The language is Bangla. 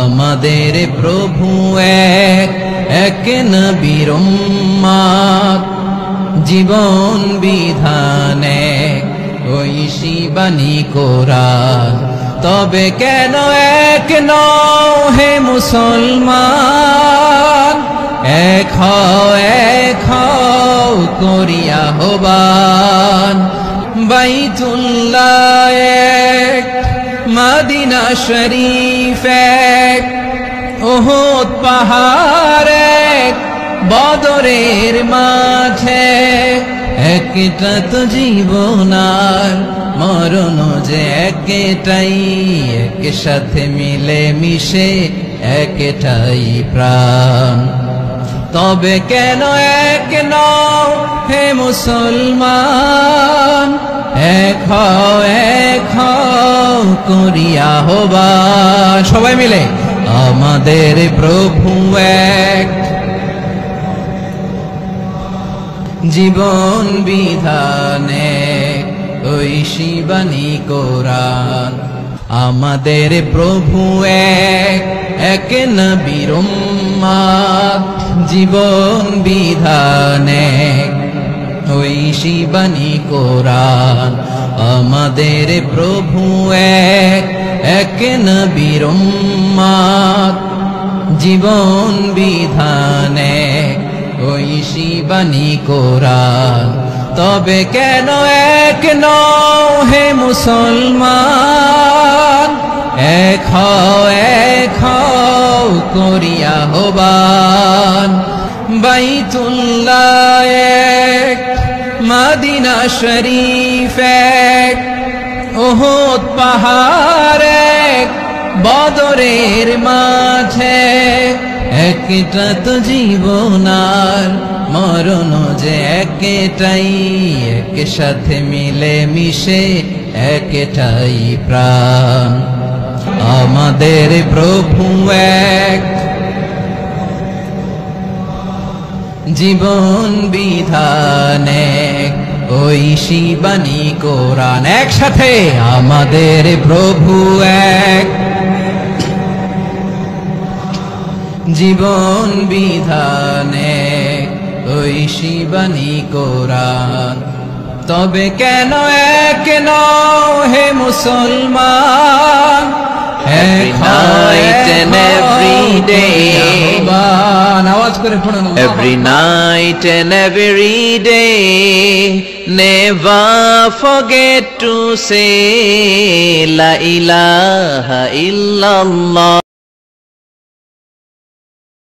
আমাদের প্রভু এক, এক নবীর উম্মত, জীবন বিধান এক, ঐশী বাণী কোরআন। তবে কেন এক নও হে মুসলমান, এক হও করিয়া আহ্বান। বাইতুল্লাহ এক, মদিনা শরীফ এক, উহুদ পাহাড় এক, বদরের মাঠে। একটা তো জীবন আর মরণ যে একটাই, একসাথে মিলে মিশে একটাই প্রাণ। তবে কেন এক নও হে মুসলমান, এক হও করিয়া আহ্বান। সবাই মিলে আমাদের প্রভু এক, জীবন বিধানে ঐশী বাণী কোরআন। আমাদের প্রভু এক, এক নবীর উম্মত, জীবন বিধানে ঐশী বাণী কোরআন। আমাদের প্রভু এক, এক নবীর উম্মত, জীবন বিধানে ঐশী বাণী কোরআন। তবে কেন এক নও হে মুসলমান, এক হও করিয়া আহ্বান। বাইতুল্লাহ এক, মদিনা শরীফ এক, উহুদ পাহাড় এক, বদরের মাঠে। একটা তো জীবন আর মরণ যে একটাই, একসাথে মিলে মিশে একটাই প্রাণ। আমাদের প্রভু এক, জীবন বিধান এক, ঐশী বাণী কোরআন। একসাথে আমাদের প্রভু এক, জীবন বিধান এক, ঐশী বাণী কোরআন। তবে কেন এক নও হে মুসলমান, Every night and every day, আওয়াজ করে পড়ুন। every night and every day, never forget to say La ilaha illallah.